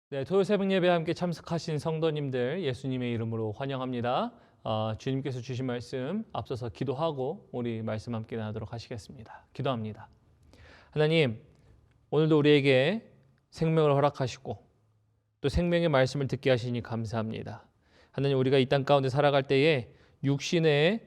네, 토요 새벽 예배에 함께 참석하신 성도님들 예수님의 이름으로 환영합니다. 주님께서 주신 말씀 앞서서 기도하고 우리 말씀 함께 나누도록 하시겠습니다. 기도합니다. 하나님, 오늘도 우리에게 생명을 허락하시고 또 생명의 말씀을 듣게 하시니 감사합니다. 하나님, 우리가 이 땅 가운데 살아갈 때에 육신의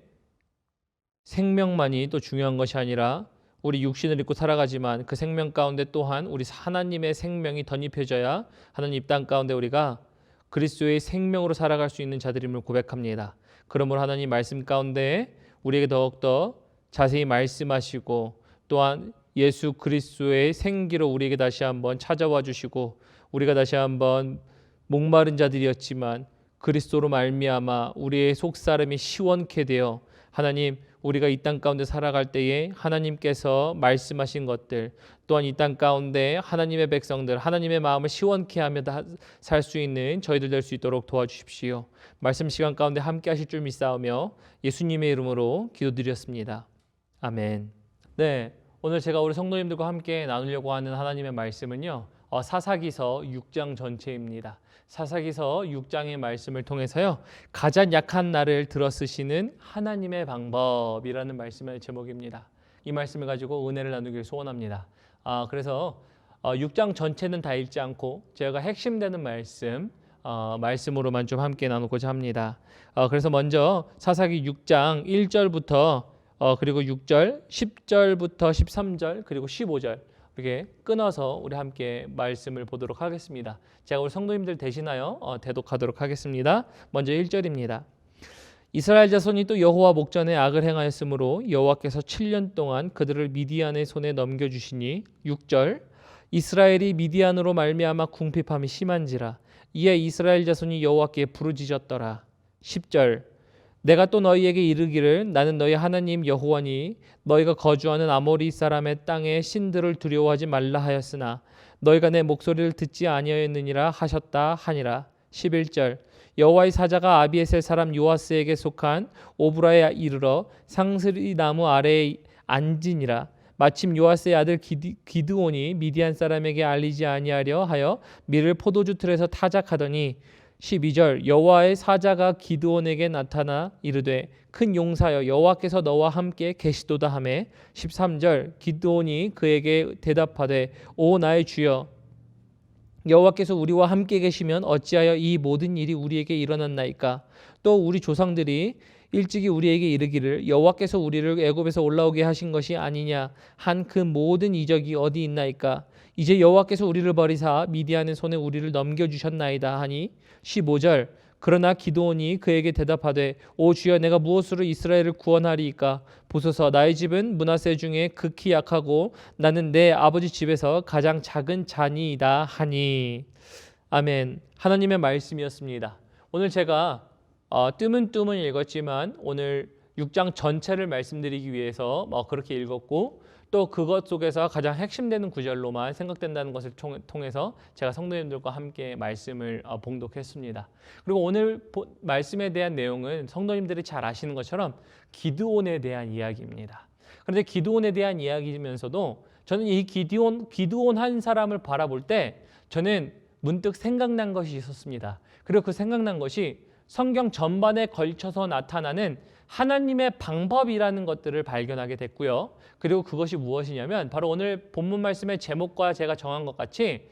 생명만이 또 중요한 것이 아니라 우리 육신을 입고 살아가지만 그 생명 가운데 또한 우리 하나님의 생명이 덧입혀져야 하나님 이 땅 가운데 우리가 그리스도의 생명으로 살아갈 수 있는 자들임을 고백합니다. 그러므로 하나님 말씀 가운데 우리에게 더욱더 자세히 말씀하시고 또한 예수 그리스도의 생기로 우리에게 다시 한번 찾아와 주시고 우리가 다시 한번 목마른 자들이었지만 그리스도로 말미암아 우리의 속사람이 시원케 되어 하나님 우리가 이 땅 가운데 살아갈 때에 하나님께서 말씀하신 것들 또한 이 땅 가운데 하나님의 백성들 하나님의 마음을 시원케 하며 살 수 있는 저희들 될 수 있도록 도와주십시오. 말씀 시간 가운데 함께 하실 줄 믿사오며 예수님의 이름으로 기도드렸습니다. 아멘. 네, 오늘 제가 우리 성도님들과 함께 나누려고 하는 하나님의 말씀은요, 사사기서 6장 전체입니다. 사사기서 6장의 말씀을 통해서요, 가장 약한 나를 들어쓰시는 하나님의 방법이라는 말씀의 제목입니다. 이 말씀을 가지고 은혜를 나누길 소원합니다. 그래서 6장 전체는 다 읽지 않고 제가 핵심되는 말씀으로만 좀 함께 나누고자 합니다. 그래서 먼저 사사기 6장 1절부터 그리고 6절, 10절부터 13절, 그리고 15절 이렇게 끊어서 우리 함께 말씀을 보도록 하겠습니다. 제가 우리 성도님들 대신하여 대독하도록 하겠습니다. 먼저 1절입니다. 이스라엘 자손이 또 여호와 목전에 악을 행하였으므로 여호와께서 7년 동안 그들을 미디안의 손에 넘겨주시니 6절 이스라엘이 미디안으로 말미암아 궁핍함이 심한지라 이에 이스라엘 자손이 여호와께 부르짖었더라. 10절 내가 또 너희에게 이르기를 나는 너희 하나님 여호와니 너희가 거주하는 아모리 사람의 땅의 신들을 두려워하지 말라 하였으나 너희가 내 목소리를 듣지 아니하였느니라 하셨다 하니라. 11절 여호와의 사자가 아비에셀 사람 요아스에게 속한 오브라에 이르러 상스리 나무 아래에 앉으니라. 마침 요아스의 아들 기드온이 미디안 사람에게 알리지 아니하려 하여 밀을 포도주 틀에서 타작하더니 12절 여호와의 사자가 기드온에게 나타나 이르되 큰 용사여 여호와께서 너와 함께 계시도다 하매 13절 기드온이 그에게 대답하되 오 나의 주여 여호와께서 우리와 함께 계시면 어찌하여 이 모든 일이 우리에게 일어났나이까. 또 우리 조상들이 일찍이 우리에게 이르기를 여호와께서 우리를 애굽에서 올라오게 하신 것이 아니냐 한 그 모든 이적이 어디 있나이까. 이제 여호와께서 우리를 버리사 미디안의 손에 우리를 넘겨주셨나이다 하니 15절 그러나 기드온이 그에게 대답하되 오 주여 내가 무엇으로 이스라엘을 구원하리이까. 보소서 나의 집은 므낫세 중에 극히 약하고 나는 내 아버지 집에서 가장 작은 자니이다 하니. 아멘. 하나님의 말씀이었습니다. 오늘 제가 뜨문뜨문 읽었지만 오늘 6장 전체를 말씀드리기 위해서 그렇게 읽었고 또 그것 속에서 가장 핵심되는 구절로만 생각된다는 것을 통해서 제가 성도님들과 함께 말씀을 봉독했습니다. 그리고 오늘 말씀에 대한 내용은 성도님들이 잘 아시는 것처럼 기드온에 대한 이야기입니다. 그런데 기드온에 대한 이야기이면서도 저는 이 기드온 한 사람을 바라볼 때 저는 문득 생각난 것이 있었습니다. 그리고 그 생각난 것이 성경 전반에 걸쳐서 나타나는 하나님의 방법이라는 것들을 발견하게 됐고요. 그리고 그것이 무엇이냐면 바로 오늘 본문 말씀의 제목과 제가 정한 것 같이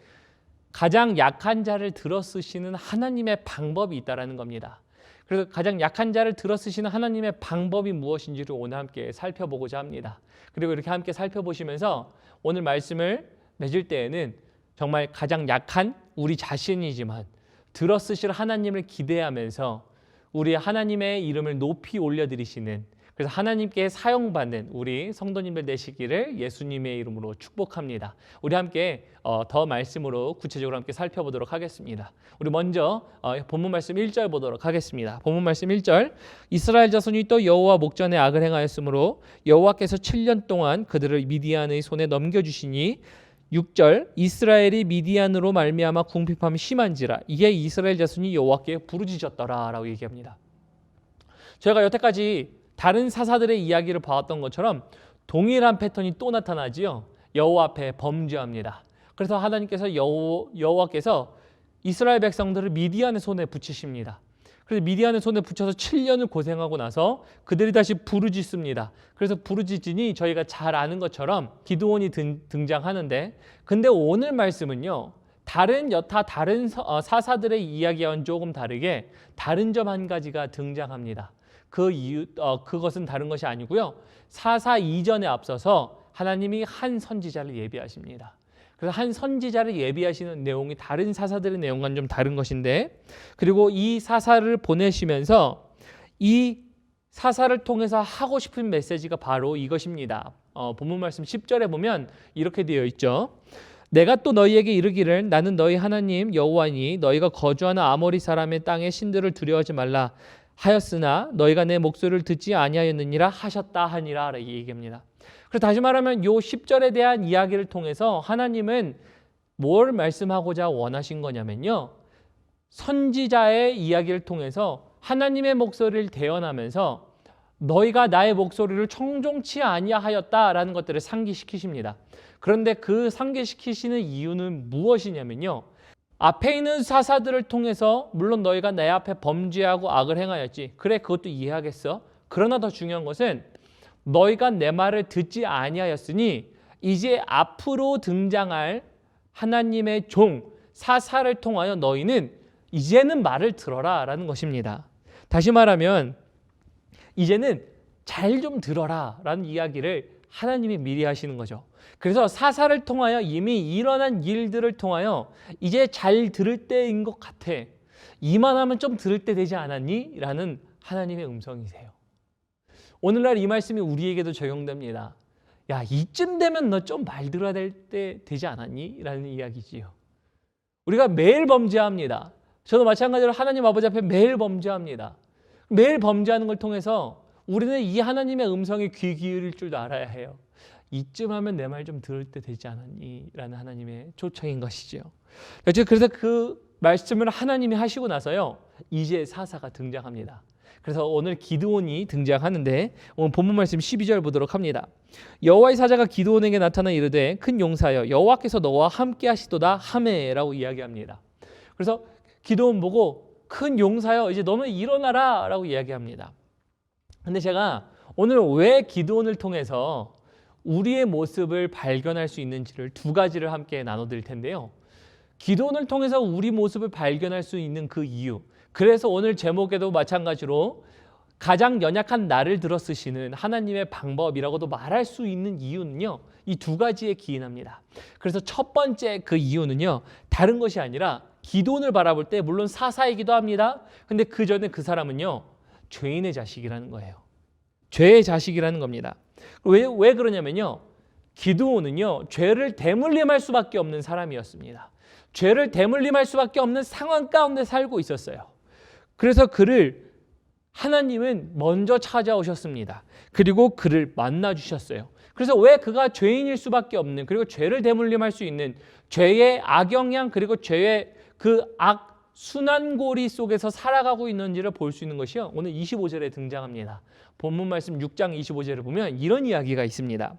가장 약한 자를 들어쓰시는 하나님의 방법이 있다는 겁니다. 그래서 가장 약한 자를 들어쓰시는 하나님의 방법이 무엇인지를 오늘 함께 살펴보고자 합니다. 그리고 이렇게 함께 살펴보시면서 오늘 말씀을 맺을 때에는 정말 가장 약한 우리 자신이지만 들어쓰실 하나님을 기대하면서 우리 하나님의 이름을 높이 올려드리시는 그래서 하나님께 사용받는 우리 성도님들 되시기를 예수님의 이름으로 축복합니다. 우리 함께 더 말씀으로 구체적으로 함께 살펴보도록 하겠습니다. 우리 먼저 본문 말씀 1절 보도록 하겠습니다. 본문 말씀 1절 이스라엘 자손이 또 여호와 목전에 악을 행하였으므로 여호와께서 7년 동안 그들을 미디안의 손에 넘겨주시니 6절 이스라엘이 미디안으로 말미암아 궁핍함이 심한지라 이에 이스라엘 자손이 여호와께 부르짖었더라 라고 얘기합니다. 저희가 여태까지 다른 사사들의 이야기를 봐왔던 것처럼 동일한 패턴이 또 나타나지요. 여호와 앞에 범죄합니다. 그래서 하나님께서 여호와께서 이스라엘 백성들을 미디안의 손에 붙이십니다. 그래서 미디안의 손에 붙여서 7년을 고생하고 나서 그들이 다시 부르짖습니다. 그래서 부르짖으니 저희가 잘 아는 것처럼 기드온이 등장하는데, 근데 오늘 말씀은요, 여타 다른 사사들의 이야기와는 조금 다르게 다른 점 한 가지가 등장합니다. 그것은 다른 것이 아니고요, 사사 이전에 앞서서 하나님이 한 선지자를 예비하십니다. 그래서 한 선지자를 예비하시는 내용이 다른 사사들의 내용과는 좀 다른 것인데, 그리고 이 사사를 보내시면서 이 사사를 통해서 하고 싶은 메시지가 바로 이것입니다. 본문 말씀 10절에 보면 이렇게 되어 있죠. 내가 또 너희에게 이르기를 나는 너희 하나님 여호와니 너희가 거주하는 아모리 사람의 땅의 신들을 두려워하지 말라 하였으나 너희가 내 목소리를 듣지 아니하였느니라 하셨다 하니라 라고 얘기합니다. 그래서 다시 말하면 요 10절에 대한 이야기를 통해서 하나님은 뭘 말씀하고자 원하신 거냐면요, 선지자의 이야기를 통해서 하나님의 목소리를 대언하면서 너희가 나의 목소리를 청종치 아니하였다라는 것들을 상기시키십니다. 그런데 그 상기시키시는 이유는 무엇이냐면요, 앞에 있는 사사들을 통해서 물론 너희가 내 앞에 범죄하고 악을 행하였지, 그래 그것도 이해하겠어. 그러나 더 중요한 것은 너희가 내 말을 듣지 아니하였으니 이제 앞으로 등장할 하나님의 종 사사를 통하여 너희는 이제는 말을 들어라 라는 것입니다. 다시 말하면 이제는 잘 좀 들어라 라는 이야기를 하나님이 미리 하시는 거죠. 그래서 사사를 통하여 이미 일어난 일들을 통하여 이제 잘 들을 때인 것 같아, 이만하면 좀 들을 때 되지 않았니? 라는 하나님의 음성이세요. 오늘날 이 말씀이 우리에게도 적용됩니다. 야, 이쯤 되면 너 좀 말 들어야 될 때 되지 않았니? 라는 이야기지요. 우리가 매일 범죄합니다. 저도 마찬가지로 하나님 아버지 앞에 매일 범죄합니다. 매일 범죄하는 걸 통해서 우리는 이 하나님의 음성에 귀 기울일 줄도 알아야 해요. 이쯤 하면 내 말 좀 들을 때 되지 않았니? 라는 하나님의 초청인 것이죠. 그래서 그 말씀을 하나님이 하시고 나서요, 이제 사사가 등장합니다. 그래서 오늘 기드온이 등장하는데, 오늘 본문 말씀 12절 보도록 합니다. 여호와의 사자가 기드온에게 나타나 이르되 큰 용사여 여호와께서 너와 함께 하시도다 하메라고 이야기합니다. 그래서 기드온 보고 큰 용사여 이제 너는 일어나라 라고 이야기합니다. 근데 제가 오늘 왜 기드온을 통해서 우리의 모습을 발견할 수 있는지를 두 가지를 함께 나눠드릴 텐데요. 기드온을 통해서 우리 모습을 발견할 수 있는 그 이유, 그래서 오늘 제목에도 마찬가지로 가장 연약한 나를 들어 쓰시는 하나님의 방법이라고도 말할 수 있는 이유는요, 이 두 가지에 기인합니다. 그래서 첫 번째 그 이유는요, 다른 것이 아니라 기드온을 바라볼 때 물론 사사이기도 합니다. 근데 그 전에 그 사람은요, 죄인의 자식이라는 거예요. 죄의 자식이라는 겁니다. 왜 그러냐면요, 기드온은요, 죄를 대물림할 수밖에 없는 사람이었습니다. 죄를 대물림할 수밖에 없는 상황 가운데 살고 있었어요. 그래서 그를 하나님은 먼저 찾아오셨습니다. 그리고 그를 만나 주셨어요. 그래서 왜 그가 죄인일 수밖에 없는, 그리고 죄를 대물림할 수 있는 죄의 악영향, 그리고 죄의 그 순환고리 속에서 살아가고 있는지를 볼 수 있는 것이요, 오늘 25절에 등장합니다. 본문 말씀 6장 25절을 보면 이런 이야기가 있습니다.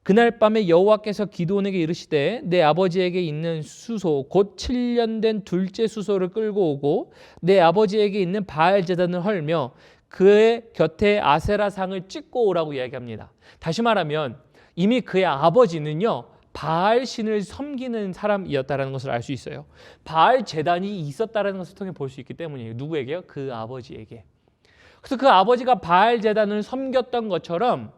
그날 밤에 여호와께서 기드온에게 이르시되 내 아버지에게 있는 수소 곧 7년 된 둘째 수소를 끌고 오고 내 아버지에게 있는 바알 제단을 헐며 그의 곁에 아세라상을 찍고 오라고 이야기합니다. 다시 말하면 이미 그의 아버지는요, 바알 신을 섬기는 사람이었다는 것을 알 수 있어요. 바알 제단이 있었다는 것을 통해 볼 수 있기 때문이에요. 누구에게요? 그 아버지에게. 그래서 그 아버지가 바알 제단을 섬겼던 것처럼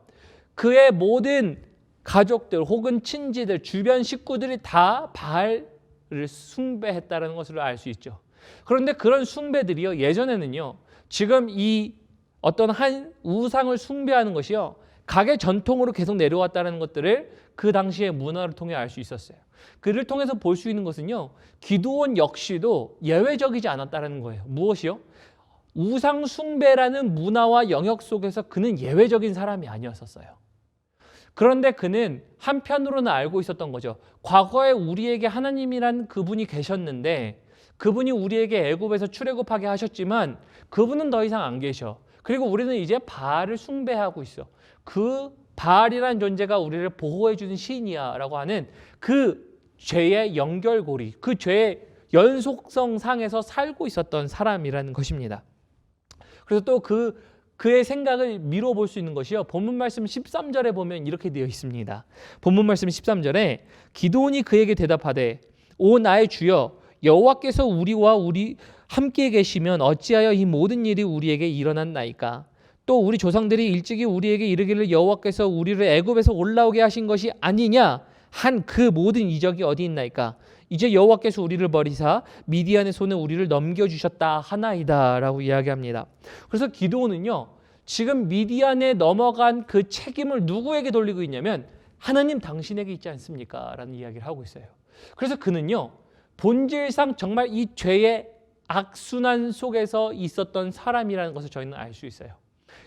그의 모든 가족들 혹은 친지들, 주변 식구들이 다 바알을 숭배했다는 것을 알 수 있죠. 그런데 그런 숭배들이요, 예전에는요, 지금 이 어떤 한 우상을 숭배하는 것이요, 각의 전통으로 계속 내려왔다는 것들을 그 당시의 문화를 통해 알 수 있었어요. 그를 통해서 볼 수 있는 것은요, 기드온 역시도 예외적이지 않았다는 거예요. 무엇이요? 우상 숭배라는 문화와 영역 속에서 그는 예외적인 사람이 아니었었어요. 그런데 그는 한편으로는 알고 있었던 거죠. 과거에 우리에게 하나님이란 그분이 계셨는데 그분이 우리에게 애굽에서 출애굽하게 하셨지만 그분은 더 이상 안 계셔. 그리고 우리는 이제 바알을 숭배하고 있어. 그 바알이라는 존재가 우리를 보호해 주는 신이야 라고 하는 그 죄의 연결고리, 그 죄의 연속성상에서 살고 있었던 사람이라는 것입니다. 그래서 또 그의 생각을 미뤄볼 수 있는 것이요. 본문 말씀 13절에 보면 이렇게 되어 있습니다. 본문 말씀 13절에 기드온이 그에게 대답하되 오 나의 주여 여호와께서 우리와 우리 함께 계시면 어찌하여 이 모든 일이 우리에게 일어났나이까? 또 우리 조상들이 일찍이 우리에게 이르기를 여호와께서 우리를 애굽에서 올라오게 하신 것이 아니냐 한 그 모든 이적이 어디 있나이까? 이제 여호와께서 우리를 버리사 미디안의 손에 우리를 넘겨주셨다 하나이다 라고 이야기합니다. 그래서 기드온은요 지금 미디안에 넘어간 그 책임을 누구에게 돌리고 있냐면 하나님 당신에게 있지 않습니까? 라는 이야기를 하고 있어요. 그래서 그는요 본질상 정말 이 죄의 악순환 속에서 있었던 사람이라는 것을 저희는 알 수 있어요.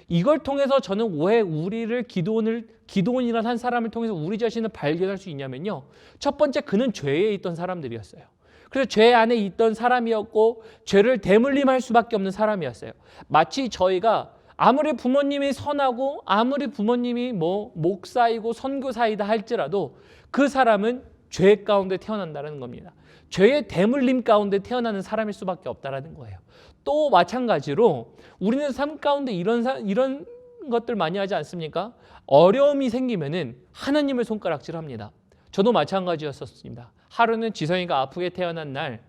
이걸 통해서 저는 왜 우리를 기드온이라는 한 사람을 통해서 우리 자신을 발견할 수 있냐면요. 첫 번째 그는 죄에 있던 사람들이었어요. 그래서 죄 안에 있던 사람이었고 죄를 대물림할 수밖에 없는 사람이었어요. 마치 저희가 아무리 부모님이 선하고 아무리 부모님이 목사이고 선교사이다 할지라도 그 사람은 죄 가운데 태어난다는 겁니다. 죄의 대물림 가운데 태어나는 사람일 수밖에 없다라는 거예요. 또 마찬가지로 우리는 삶 가운데 이런 것들 많이 하지 않습니까? 어려움이 생기면은 하나님을 손가락질합니다. 저도 마찬가지였었습니다. 하루는 지성이가 아프게 태어난 날,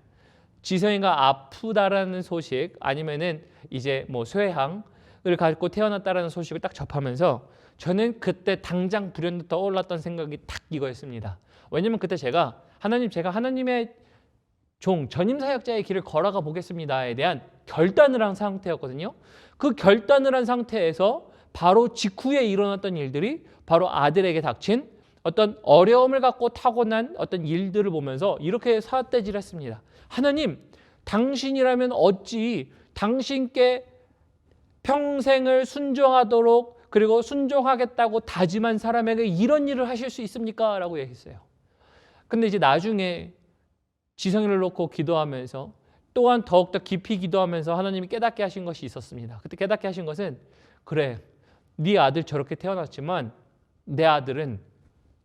지성이가 아프다라는 소식 아니면은 이제 쇠항을 갖고 태어났다라는 소식을 딱 접하면서 저는 그때 당장 불현듯 떠올랐던 생각이 딱 이거였습니다. 왜냐면 그때 제가 하나님의 종 전임 사역자의 길을 걸어가 보겠습니다에 대한 결단을 한 상태였거든요. 그 결단을 한 상태에서 바로 직후에 일어났던 일들이 바로 아들에게 닥친 어떤 어려움을 갖고 타고난 어떤 일들을 보면서 이렇게 사대질했습니다. 하나님, 당신이라면 어찌 당신께 평생을 순종하도록 그리고 순종하겠다고 다짐한 사람에게 이런 일을 하실 수 있습니까? 라고 얘기했어요. 근데 이제 나중에 지성이를 놓고 기도하면서 또한 더욱더 깊이 기도하면서 하나님이 깨닫게 하신 것이 있었습니다. 그때 깨닫게 하신 것은 그래, 네 아들 저렇게 태어났지만 내 아들은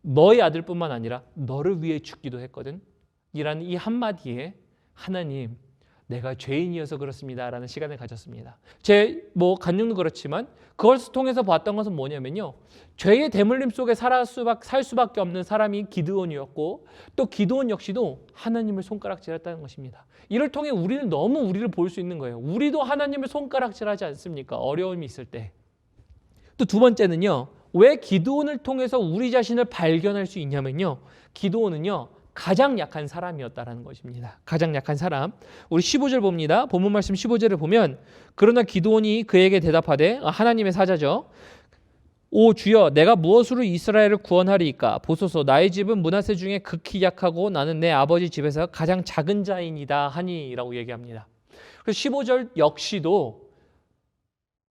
너의 아들뿐만 아니라 너를 위해 죽기도 했거든. 이라는 이 한마디에 하나님, 내가 죄인이어서 그렇습니다 라는 시간을 가졌습니다. 제 간증도 그렇지만 그것을 통해서 봤던 것은 뭐냐면요, 죄의 대물림 속에 살 수밖에 없는 사람이 기드온이었고 또 기드온 역시도 하나님을 손가락질했다는 것입니다. 이를 통해 우리는 너무 우리를 볼 수 있는 거예요. 우리도 하나님을 손가락질하지 않습니까? 어려움이 있을 때. 또 두 번째는요, 왜 기드온을 통해서 우리 자신을 발견할 수 있냐면요, 기드온은요 가장 약한 사람이었다라는 것입니다. 가장 약한 사람. 우리 15절 봅니다. 본문 말씀 15절을 보면 그러나 기드온이 그에게 대답하되, 하나님의 사자죠. 오 주여, 내가 무엇으로 이스라엘을 구원하리이까? 보소서, 나의 집은 므낫세 중에 극히 약하고 나는 내 아버지 집에서 가장 작은 자이니이다 하니라고 얘기합니다. 그래서 15절 역시도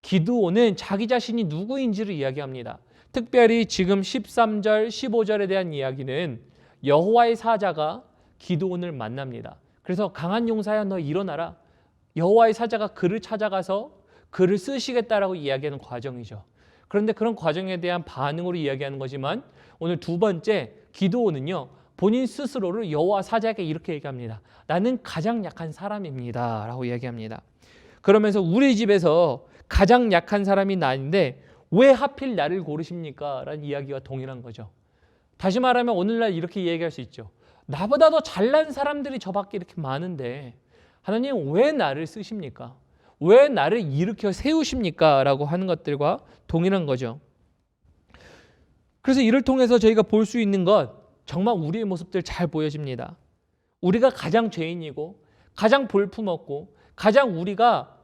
기드온은 자기 자신이 누구인지를 이야기합니다. 특별히 지금 13절, 15절에 대한 이야기는 여호와의 사자가 기드온을 만납니다. 그래서 강한 용사야 너 일어나라. 여호와의 사자가 그를 찾아가서 그를 쓰시겠다라고 이야기하는 과정이죠. 그런데 그런 과정에 대한 반응으로 이야기하는 거지만 오늘 두 번째 기드온은요, 본인 스스로를 여호와 사자에게 이렇게 얘기합니다. 나는 가장 약한 사람입니다 라고 이야기합니다. 그러면서 우리 집에서 가장 약한 사람이 나인데 왜 하필 나를 고르십니까? 라는 이야기와 동일한 거죠. 다시 말하면 오늘날 이렇게 얘기할 수 있죠. 나보다 더 잘난 사람들이 저 밖에 이렇게 많은데 하나님 왜 나를 쓰십니까? 왜 나를 일으켜 세우십니까? 라고 하는 것들과 동일한 거죠. 그래서 이를 통해서 저희가 볼 수 있는 것, 정말 우리의 모습들 잘 보여집니다. 우리가 가장 죄인이고 가장 볼품없고 가장 우리가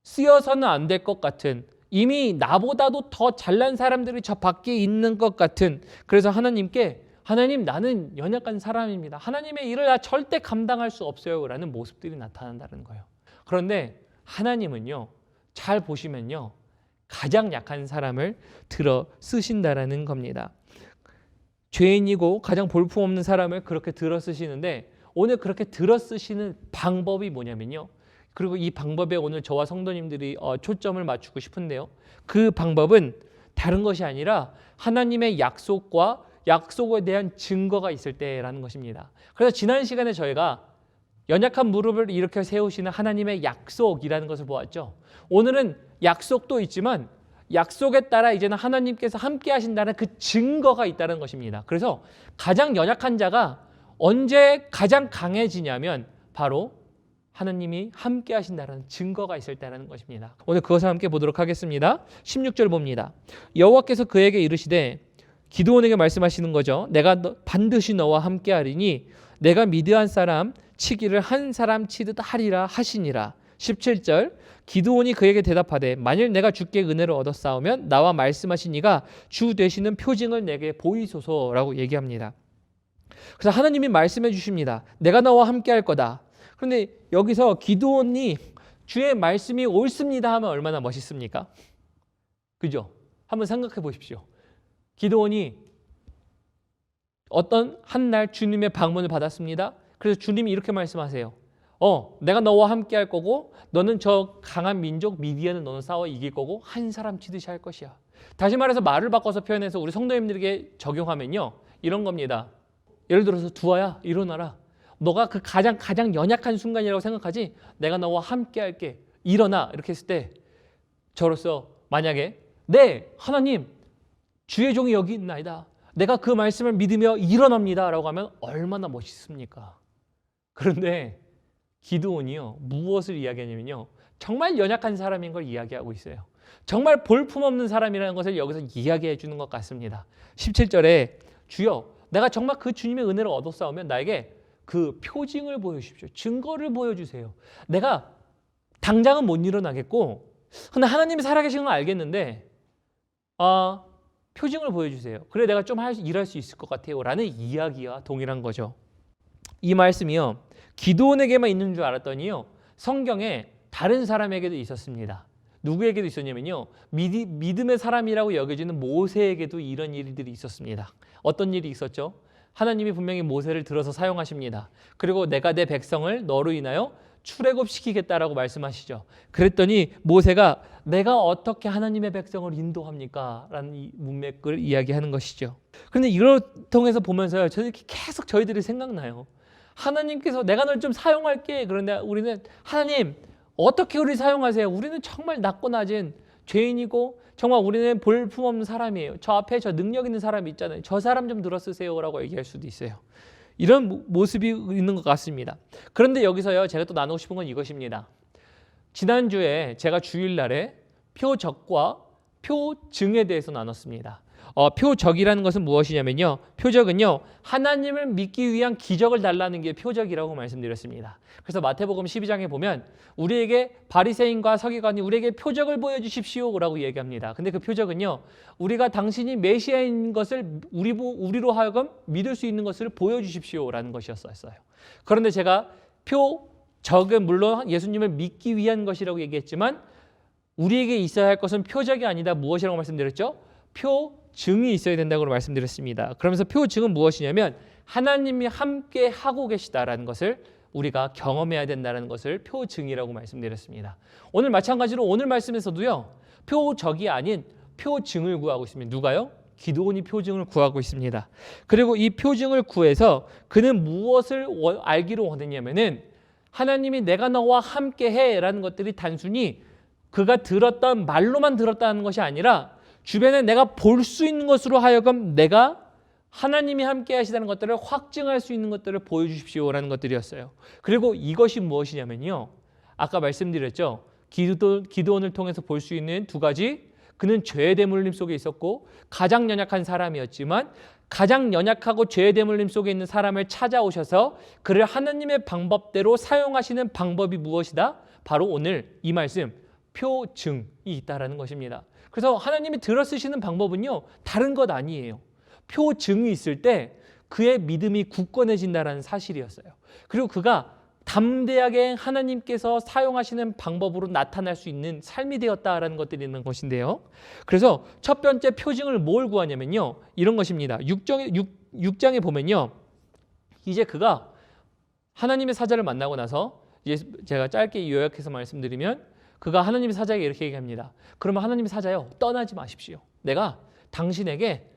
쓰여서는 안 될 것 같은, 이미 나보다도 더 잘난 사람들이 저 밖에 있는 것 같은, 그래서 하나님께 하나님 나는 연약한 사람입니다. 하나님의 일을 나 절대 감당할 수 없어요 라는 모습들이 나타난다는 거예요. 그런데 하나님은요, 잘 보시면요, 가장 약한 사람을 들어 쓰신다라는 겁니다. 죄인이고 가장 볼품없는 사람을 그렇게 들어 쓰시는데 오늘 그렇게 들어 쓰시는 방법이 뭐냐면요, 그리고 이 방법에 오늘 저와 성도님들이 초점을 맞추고 싶은데요, 그 방법은 다른 것이 아니라 하나님의 약속과 약속에 대한 증거가 있을 때라는 것입니다. 그래서 지난 시간에 저희가 연약한 무릎을 일으켜 세우시는 하나님의 약속이라는 것을 보았죠. 오늘은 약속도 있지만 약속에 따라 이제는 하나님께서 함께 하신다는 그 증거가 있다는 것입니다. 그래서 가장 연약한 자가 언제 가장 강해지냐면 바로 하나님이 함께 하신다는 증거가 있을 때라는 것입니다. 오늘 그것을 함께 보도록 하겠습니다. 16절 봅니다. 여호와께서 그에게 이르시되, 기드온에게 말씀하시는 거죠. 내가 반드시 너와 함께 하리니 내가 미드안 사람 치기를 한 사람 치듯 하리라 하시니라. 17절, 기드온이 그에게 대답하되, 만일 내가 주께 은혜를 얻었사오면 나와 말씀하신 이가 주 되시는 표징을 내게 보이소서라고 얘기합니다. 그래서 하나님이 말씀해 주십니다. 내가 너와 함께 할 거다. 그런데 여기서 기드온이 주의 말씀이 옳습니다 하면 얼마나 멋있습니까? 그죠? 한번 생각해 보십시오. 기드온이 어떤 한 날 주님의 방문을 받았습니다. 그래서 주님이 이렇게 말씀하세요. 내가 너와 함께 할 거고 너는 저 강한 민족 미디안을 너는 싸워 이길 거고 한 사람 치듯이 할 것이야. 다시 말해서 말을 바꿔서 표현해서 우리 성도님들에게 적용하면요, 이런 겁니다. 예를 들어서 두아야 일어나라. 너가 그 가장 연약한 순간이라고 생각하지? 내가 너와 함께 할게. 일어나. 이렇게 했을 때 저로서 만약에 네 하나님 주의 종이 여기 있나이다. 내가 그 말씀을 믿으며 일어납니다 라고 하면 얼마나 멋있습니까? 그런데 기드온이요, 무엇을 이야기하냐면요, 정말 연약한 사람인 걸 이야기하고 있어요. 정말 볼품없는 사람이라는 것을 여기서 이야기해 주는 것 같습니다. 17절에 주여 내가 정말 그 주님의 은혜를 얻었사오면 나에게 그 표징을 보여주십시오. 증거를 보여주세요. 내가 당장은 못 일어나겠고 근데 하나님이 살아계신 건 알겠는데 표징을 보여주세요. 그래 내가 좀 일할 수 있을 것 같아요 라는 이야기와 동일한 거죠. 이 말씀이요, 기드온에게만 있는 줄 알았더니요, 성경에 다른 사람에게도 있었습니다. 누구에게도 있었냐면요, 믿음의 사람이라고 여겨지는 모세에게도 이런 일들이 있었습니다. 어떤 일이 있었죠? 하나님이 분명히 모세를 들어서 사용하십니다. 그리고 내가 내 백성을 너로 인하여 출애굽시키겠다라고 말씀하시죠. 그랬더니 모세가 내가 어떻게 하나님의 백성을 인도합니까? 라는 이 문맥을 이야기하는 것이죠. 그런데 이걸 통해서 보면서요, 계속 저희들이 생각나요. 하나님께서 내가 널 좀 사용할게. 그런데 우리는 하나님 어떻게 우리 사용하세요? 우리는 정말 낮고 낮은 죄인이고 정말 우리는 볼품없는 사람이에요. 저 앞에 저 능력 있는 사람이 있잖아요. 저 사람 좀 들어 쓰세요 라고 얘기할 수도 있어요. 이런 모습이 있는 것 같습니다. 그런데 여기서요, 제가 또 나누고 싶은 건 이것입니다. 지난주에 제가 주일날에 표적과 표증에 대해서 나눴습니다. 표적이라는 것은 무엇이냐면요, 표적은요, 하나님을 믿기 위한 기적을 달라는 게 표적이라고 말씀드렸습니다. 그래서 마태복음 12장에 보면 우리에게 바리새인과 서기관이 우리에게 표적을 보여주십시오 라고 얘기합니다. 근데 그 표적은요, 우리가 당신이 메시아인 것을 우리로 하여금 믿을 수 있는 것을 보여주십시오 라는 것이었어요. 그런데 제가 표적은 물론 예수님을 믿기 위한 것이라고 얘기했지만 우리에게 있어야 할 것은 표적이 아니다. 무엇이라고 말씀드렸죠? 표증이 있어야 된다고 말씀드렸습니다. 그러면서 표증은 무엇이냐면 하나님이 함께 하고 계시다라는 것을 우리가 경험해야 된다는 것을 표증이라고 말씀드렸습니다. 오늘 마찬가지로 오늘 말씀에서도요, 표적이 아닌 표증을 구하고 있습니다. 누가요? 기드온이 표증을 구하고 있습니다. 그리고 이 표증을 구해서 그는 무엇을 알기로 원했냐면은 하나님이 내가 너와 함께 해라는 것들이 단순히 그가 들었던 말로만 들었다는 것이 아니라 주변에 내가 볼 수 있는 것으로 하여금 내가 하나님이 함께 하시다는 것들을 확증할 수 있는 것들을 보여주십시오라는 것들이었어요. 그리고 이것이 무엇이냐면요, 아까 말씀드렸죠. 기드온을 통해서 볼 수 있는 두 가지, 그는 죄의 대물림 속에 있었고 가장 연약한 사람이었지만 가장 연약하고 죄의 대물림 속에 있는 사람을 찾아오셔서 그를 하나님의 방법대로 사용하시는 방법이 무엇이다? 바로 오늘 이 말씀 표증이 있다라는 것입니다. 그래서 하나님이 들어 쓰시는 방법은요, 다른 것 아니에요. 표증이 있을 때 그의 믿음이 굳건해진다는 사실이었어요. 그리고 그가 담대하게 하나님께서 사용하시는 방법으로 나타날 수 있는 삶이 되었다라는 것들이 있는 것인데요. 그래서 첫 번째 표징을 뭘 구하냐면요, 이런 것입니다. 6장에 보면요, 이제 그가 하나님의 사자를 만나고 나서 이제 제가 짧게 요약해서 말씀드리면 그가 하나님의 사자에게 이렇게 얘기합니다. 그러면 하나님의 사자요, 떠나지 마십시오. 내가 당신에게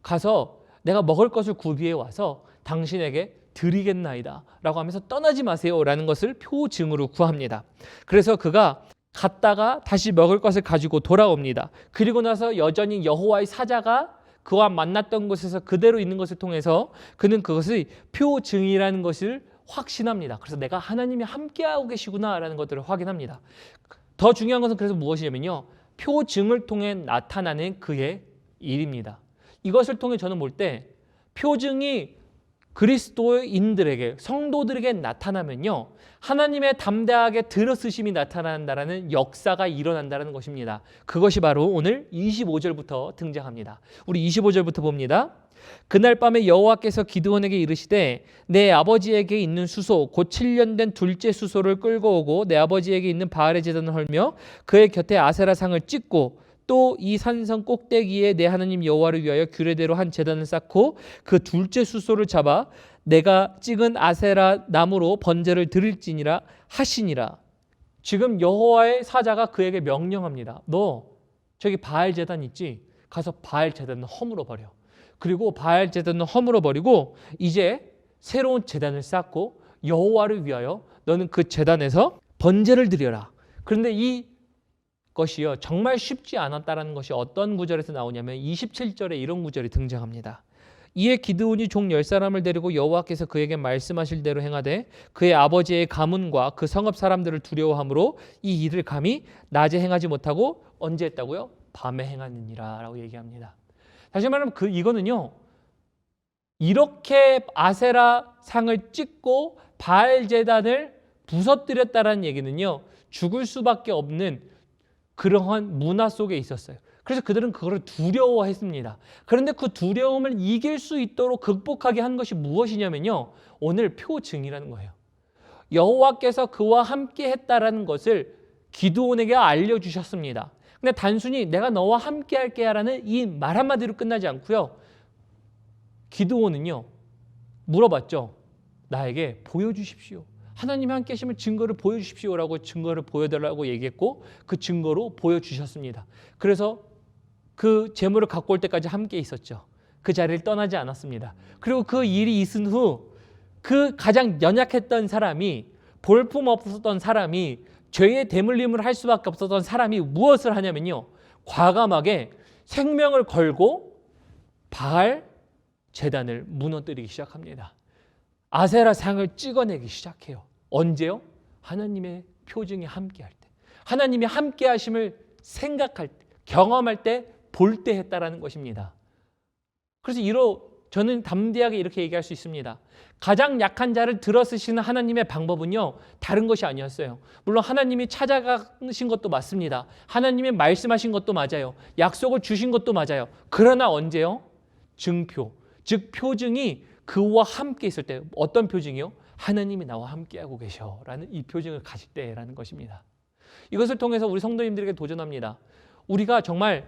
가서 내가 먹을 것을 구비해 와서 당신에게 드리겠나이다 라고 하면서 떠나지 마세요 라는 것을 표징으로 구합니다. 그래서 그가 갔다가 다시 먹을 것을 가지고 돌아옵니다. 그리고 나서 여전히 여호와의 사자가 그와 만났던 곳에서 그대로 있는 것을 통해서 그는 그것의 표징이라는 것을 확신합니다. 그래서 내가 하나님이 함께하고 계시구나라는 것들을 확인합니다. 더 중요한 것은 그래서 무엇이냐면요, 표징을 통해 나타나는 그의 일입니다. 이것을 통해 저는 볼 때 표징이 그리스도인들에게, 성도들에게 나타나면요, 하나님의 담대하게 들어쓰심이 나타난다라는 역사가 일어난다는 것입니다. 그것이 바로 오늘 25절부터 등장합니다. 우리 25절부터 봅니다. 그날 밤에 여호와께서 기드온에게 이르시되 내 아버지에게 있는 수소 곧 7년 된 둘째 수소를 끌고 오고 내 아버지에게 있는 바알의 제단을 헐며 그의 곁에 아세라 상을 찍고 또 이 산성 꼭대기에 내 하나님 여호와를 위하여 규례대로 한 제단을 쌓고 그 둘째 수소를 잡아 내가 찍은 아세라 나무로 번제를 드릴지니라 하시니라. 지금 여호와의 사자가 그에게 명령합니다. 너 저기 바알 제단 있지? 가서 바알 제단을 허물어 버려. 그리고 바알 제단을 허물어 버리고 이제 새로운 제단을 쌓고 여호와를 위하여 너는 그 제단에서 번제를 드려라. 그런데 이 것이요, 정말 쉽지 않았다라는 것이 어떤 구절에서 나오냐면 27절에 이런 구절이 등장합니다. 이에 기드온이 종 10사람을 데리고 여호와께서 그에게 말씀하실 대로 행하되 그의 아버지의 가문과 그 성읍 사람들을 두려워하므로 이 일을 감히 낮에 행하지 못하고 언제 했다고요? 밤에 행하느니라 라고 얘기합니다. 다시 말하면 이거는요, 이렇게 아세라 상을 찍고 바알 제단을 부서뜨렸다라는 얘기는요, 죽을 수밖에 없는 그러한 문화 속에 있었어요. 그래서 그들은 그거를 두려워했습니다. 그런데 그 두려움을 이길 수 있도록 극복하게 한 것이 무엇이냐면요, 오늘 표징이라는 거예요. 여호와께서 그와 함께 했다라는 것을 기드온에게 알려주셨습니다. 근데 단순히 내가 너와 함께 할게 라는 이 말 한마디로 끝나지 않고요, 기드온은요 물어봤죠. 나에게 보여주십시오. 하나님이 함께 하심을 증거를 보여주십시오라고 증거를 보여달라고 얘기했고 그 증거로 보여주셨습니다. 그래서 그 제물을 갖고 올 때까지 함께 있었죠. 그 자리를 떠나지 않았습니다. 그리고 그 일이 있은 후 그 가장 연약했던 사람이, 볼품 없었던 사람이, 죄의 대물림을 할 수밖에 없었던 사람이 무엇을 하냐면요, 과감하게 생명을 걸고 바알 제단을 무너뜨리기 시작합니다. 아세라 상을 찍어내기 시작해요. 언제요? 하나님의 표징이 함께할 때, 하나님이 함께하심을 생각할 때, 경험할 때, 볼 때 했다라는 것입니다. 그래서 저는 담대하게 이렇게 얘기할 수 있습니다. 가장 약한 자를 들어쓰시는 하나님의 방법은요, 다른 것이 아니었어요. 물론 하나님이 찾아가신 것도 맞습니다. 하나님이 말씀하신 것도 맞아요. 약속을 주신 것도 맞아요. 그러나 언제요? 증표, 즉 표징이 그와 함께 있을 때. 어떤 표징이요? 하나님이 나와 함께하고 계셔라는 이 표징을 가질 때라는 것입니다. 이것을 통해서 우리 성도님들에게 도전합니다. 우리가 정말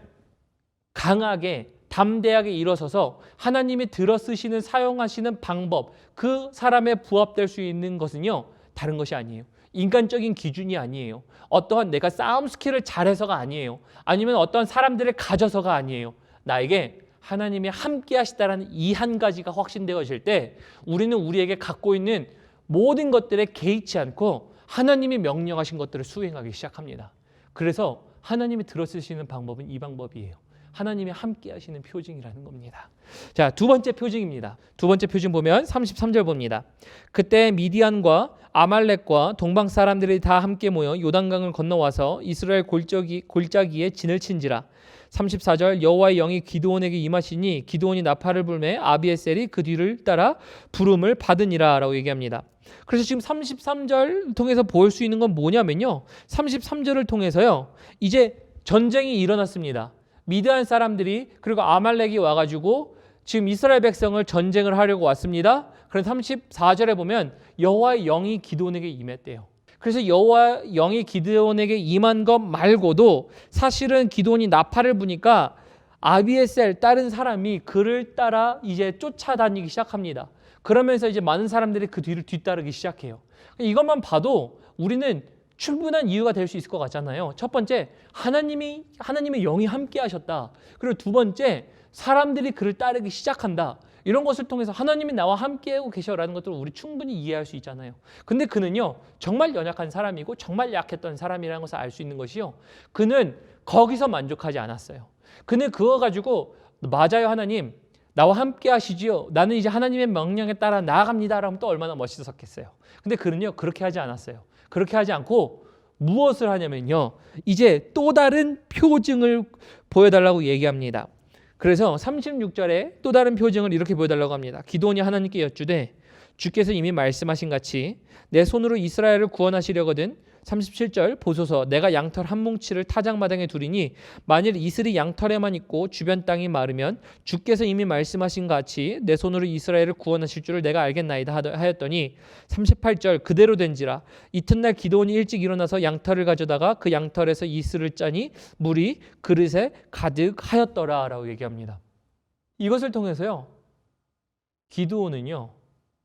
강하게 담대하게 일어서서 하나님이 들어쓰시는, 사용하시는 방법, 그 사람에 부합될 수 있는 것은요, 다른 것이 아니에요. 인간적인 기준이 아니에요. 어떠한 내가 싸움 스킬을 잘해서가 아니에요. 아니면 어떠한 사람들을 가져서가 아니에요. 나에게 하나님이 함께 하시다라는 이 한 가지가 확신되어질 때 우리는 우리에게 갖고 있는 모든 것들에 개의치 않고 하나님이 명령하신 것들을 수행하기 시작합니다. 그래서 하나님이 들어쓰시는 방법은 이 방법이에요. 하나님이 함께 하시는 표징이라는 겁니다. 자, 두 번째 표징입니다. 두 번째 표징 보면 33절 봅니다. 그때 미디안과 아말렉과 동방 사람들이 다 함께 모여 요단강을 건너와서 이스라엘 골짜기에 진을 친지라. 34절 여호와의 영이 기드온에게 임하시니 기드온이 나팔을 불매 아비에셀이 그 뒤를 따라 부름을 받으니라 라고 얘기합니다. 그래서 지금 33절 통해서 볼 수 있는 건 뭐냐면요, 33절을 통해서요 이제 전쟁이 일어났습니다. 미드안 사람들이 그리고 아말렉이 와가지고 지금 이스라엘 백성을 전쟁을 하려고 왔습니다. 그래서 34절에 보면 여호와의 영이 기드온에게 임했대요. 그래서 여호와 영이 기드온에게 임한 것 말고도 사실은 기드온이 나팔을 부니까 아비에셀 다른 사람이 그를 따라 이제 쫓아다니기 시작합니다. 그러면서 이제 많은 사람들이 그 뒤를 뒤따르기 시작해요. 이것만 봐도 우리는 충분한 이유가 될 수 있을 것 같잖아요. 첫 번째, 하나님의 영이 함께 하셨다. 그리고 두 번째, 사람들이 그를 따르기 시작한다. 이런 것을 통해서 하나님이 나와 함께하고 계셔라는 것들을 우리 충분히 이해할 수 있잖아요. 근데 그는요, 정말 연약한 사람이고 정말 약했던 사람이라는 것을 알 수 있는 것이요, 그는 거기서 만족하지 않았어요. 그는 그거 가지고 맞아요, 하나님 나와 함께 하시지요, 나는 이제 하나님의 명령에 따라 나아갑니다 라면 또 얼마나 멋있었겠어요. 근데 그는요, 그렇게 하지 않았어요. 그렇게 하지 않고 무엇을 하냐면요, 이제 또 다른 표징을 보여달라고 얘기합니다. 그래서 36절에 또 다른 표징을 이렇게 보여달라고 합니다. 기드온이 하나님께 여쭈되 주께서 이미 말씀하신 같이 내 손으로 이스라엘을 구원하시려거든 37절 보소서 내가 양털 한 뭉치를 타작마당에 두리니 만일 이슬이 양털에만 있고 주변 땅이 마르면 주께서 이미 말씀하신 같이 내 손으로 이스라엘을 구원하실 줄을 내가 알겠나이다 하였더니 38절 그대로 된지라 이튿날 기드온이 일찍 일어나서 양털을 가져다가 그 양털에서 이슬을 짜니 물이 그릇에 가득하였더라 라고 얘기합니다. 이것을 통해서요, 기드온은요,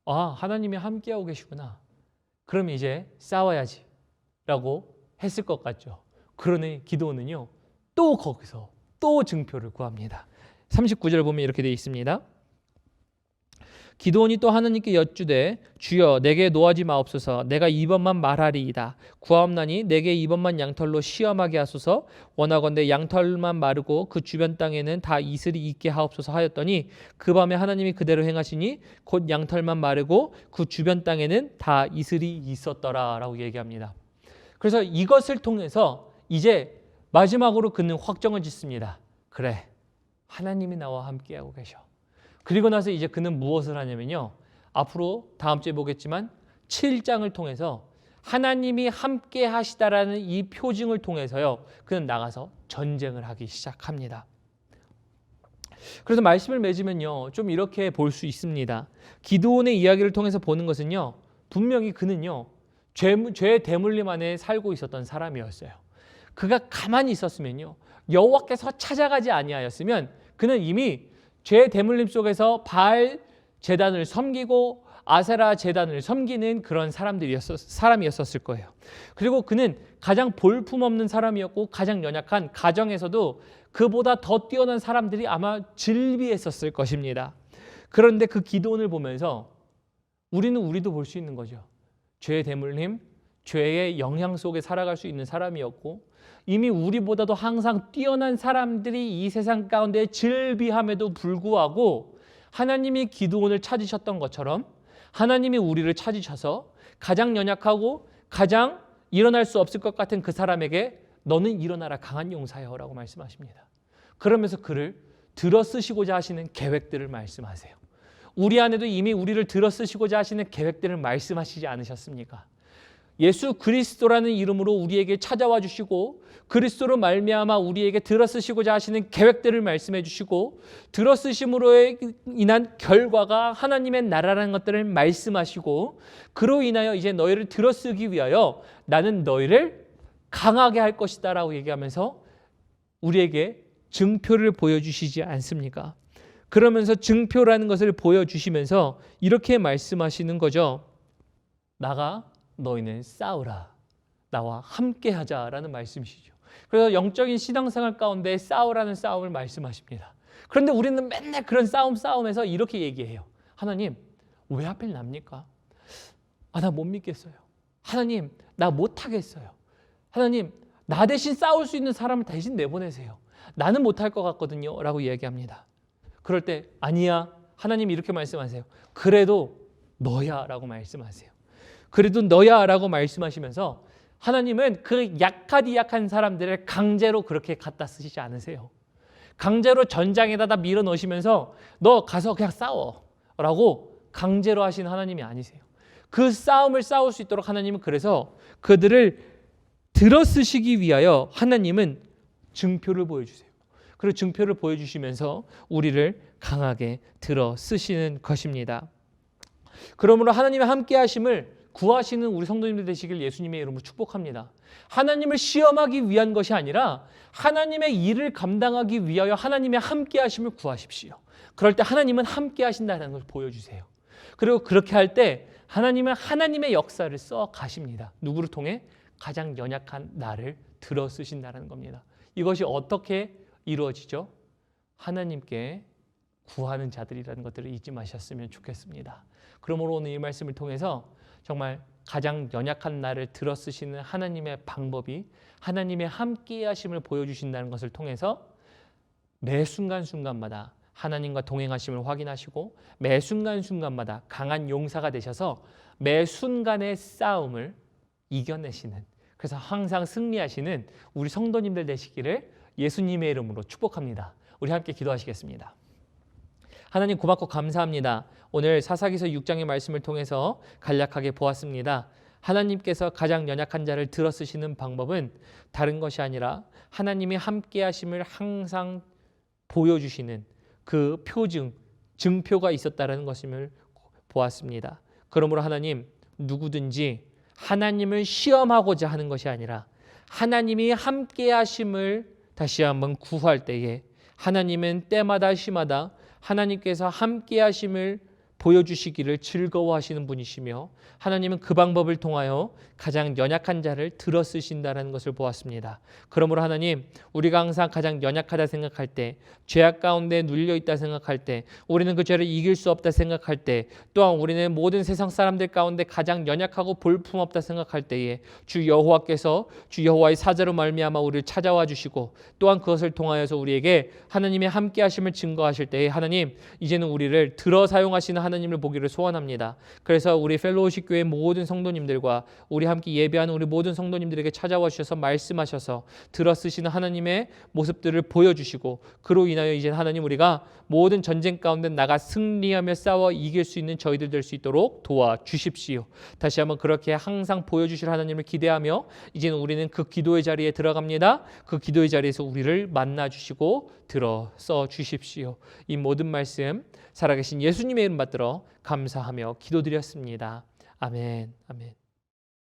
아, 하나님이 함께하고 계시구나, 그럼 이제 싸워야지 라고 했을 것 같죠. 그러니 기드온은요, 또 거기서 또 증표를 구합니다. 39절 보면 이렇게 되어 있습니다. 기드온이 또 하나님께 여쭈되 주여 내게 노하지 마옵소서 내가 이번만 말하리이다. 구하옵나니 내게 이번만 양털로 시험하게 하소서 원하건대 양털만 마르고 그 주변 땅에는 다 이슬이 있게 하옵소서 하였더니 그 밤에 하나님이 그대로 행하시니 곧 양털만 마르고 그 주변 땅에는 다 이슬이 있었더라 라고 얘기합니다. 그래서 이것을 통해서 이제 마지막으로 그는 확정을 짓습니다. 그래, 하나님이 나와 함께하고 계셔. 그리고 나서 이제 그는 무엇을 하냐면요, 앞으로 다음 주에 보겠지만 7장을 통해서 하나님이 함께 하시다라는 이 표징을 통해서요, 그는 나가서 전쟁을 하기 시작합니다. 그래서 말씀을 맺으면요, 좀 이렇게 볼 수 있습니다. 기드온의 이야기를 통해서 보는 것은요, 분명히 그는요, 죄의 대물림 안에 살고 있었던 사람이었어요. 그가 가만히 있었으면요, 여호와께서 찾아가지 아니하였으면 그는 이미 죄의 대물림 속에서 바알 제단을 섬기고 아세라 제단을 섬기는 그런 사람이었을 거예요. 그리고 그는 가장 볼품없는 사람이었고 가장 연약한 가정에서도 그보다 더 뛰어난 사람들이 아마 즐비했었을 것입니다. 그런데 그 기드온을 보면서 우리도 볼 수 있는 거죠. 죄의 대물림, 죄의 영향 속에 살아갈 수 있는 사람이었고 이미 우리보다도 항상 뛰어난 사람들이 이 세상 가운데 즐비함에도 불구하고 하나님이 기드온을 찾으셨던 것처럼 하나님이 우리를 찾으셔서 가장 연약하고 가장 일어날 수 없을 것 같은 그 사람에게 너는 일어나라 강한 용사여 라고 말씀하십니다. 그러면서 그를 들어쓰시고자 하시는 계획들을 말씀하세요. 우리 안에도 이미 우리를 들어쓰시고자 하시는 계획들을 말씀하시지 않으셨습니까? 예수 그리스도라는 이름으로 우리에게 찾아와 주시고 그리스도로 말미암아 우리에게 들어쓰시고자 하시는 계획들을 말씀해 주시고 들어쓰심으로 인한 결과가 하나님의 나라라는 것들을 말씀하시고 그로 인하여 이제 너희를 들어쓰기 위하여 나는 너희를 강하게 할 것이다 라고 얘기하면서 우리에게 증표를 보여주시지 않습니까? 그러면서 증표라는 것을 보여주시면서 이렇게 말씀하시는 거죠. 나가 너희는 싸우라. 나와 함께 하자라는 말씀이시죠. 그래서 영적인 신앙생활 가운데 싸우라는 싸움을 말씀하십니다. 그런데 우리는 맨날 그런 싸움에서 이렇게 얘기해요. 하나님, 왜 하필 납니까? 나 못 믿겠어요. 하나님, 나 못하겠어요. 하나님, 나 대신 싸울 수 있는 사람을 대신 내보내세요. 나는 못할 것 같거든요 라고 이야기합니다. 그럴 때 아니야, 하나님 이렇게 말씀하세요. 그래도 너야 라고 말씀하세요. 그래도 너야 라고 말씀하시면서 하나님은 그 약한 사람들을 강제로 그렇게 갖다 쓰시지 않으세요. 강제로 전장에다 밀어 넣으시면서 너 가서 그냥 싸워 라고 강제로 하시는 하나님이 아니세요. 그 싸움을 싸울 수 있도록 하나님은 그래서 그들을 들어쓰시기 위하여 하나님은 증표를 보여주세요. 그리고 증표를 보여주시면서 우리를 강하게 들어쓰시는 것입니다. 그러므로 하나님의 함께 하심을 구하시는 우리 성도님들 되시길 예수님의 이름으로 축복합니다. 하나님을 시험하기 위한 것이 아니라 하나님의 일을 감당하기 위하여 하나님의 함께 하심을 구하십시오. 그럴 때 하나님은 함께 하신다는 걸 보여주세요. 그리고 그렇게 할 때 하나님은 하나님의 역사를 써 가십니다. 누구를 통해? 가장 연약한 나를 들어 쓰신다는 겁니다. 이것이 어떻게 이루어지죠? 하나님께 구하는 자들이라는 것들을 잊지 마셨으면 좋겠습니다. 그러므로 오늘 이 말씀을 통해서 정말 가장 연약한 나를 들어 쓰시는 하나님의 방법이 하나님의 함께 하심을 보여주신다는 것을 통해서 매 순간순간마다 하나님과 동행하심을 확인하시고 매 순간순간마다 강한 용사가 되셔서 매 순간의 싸움을 이겨내시는, 그래서 항상 승리하시는 우리 성도님들 되시기를 예수님의 이름으로 축복합니다. 우리 함께 기도하시겠습니다. 하나님 고맙고 감사합니다. 오늘 사사기서 6장의 말씀을 통해서 간략하게 보았습니다. 하나님께서 가장 연약한 자를 들어 쓰시는 방법은 다른 것이 아니라 하나님이 함께 하심을 항상 보여주시는 그 표징, 증표가 있었다는 것임을 보았습니다. 그러므로 하나님, 누구든지 하나님을 시험하고자 하는 것이 아니라 하나님이 함께 하심을 다시 한번 구할 때에 하나님은 때마다 시마다 하나님께서 함께 하심을 보여주시기를 즐거워하시는 분이시며 하나님은 그 방법을 통하여 가장 연약한 자를 들어 쓰신다는 것을 보았습니다. 그러므로 하나님, 우리가 항상 가장 연약하다 생각할 때, 죄악 가운데 눌려있다 생각할 때, 우리는 그 죄를 이길 수 없다 생각할 때, 또한 우리는 모든 세상 사람들 가운데 가장 연약하고 볼품없다 생각할 때에 주 여호와께서 주 여호와의 사자로 말미암아 우리를 찾아와 주시고 또한 그것을 통하여서 우리에게 하나님의 함께 하심을 증거하실 때에 하나님, 이제는 우리를 들어 사용하시는 하나님을 보기를 소원합니다. 그래서 우리 펠로우십 교회 모든 성도님들과 우리 함께 예배하는 우리 모든 성도님들에게 찾아와 주셔서 말씀하셔서 들어 쓰시는 하나님의 모습들을 보여주시고 그로 인하여 이제 하나님, 우리가 모든 전쟁 가운데 나가 승리하며 싸워 이길 수 있는 저희들 될 수 있도록 도와주십시오. 다시 한번 그렇게 항상 보여주실 하나님을 기대하며 이제는 우리는 그 기도의 자리에 들어갑니다. 그 기도의 자리에서 우리를 만나주시고 들어 써 주십시오. 이 모든 말씀 살아계신 예수님의 이름 받들어 감사하며 기도드렸습니다. 아멘. 아멘.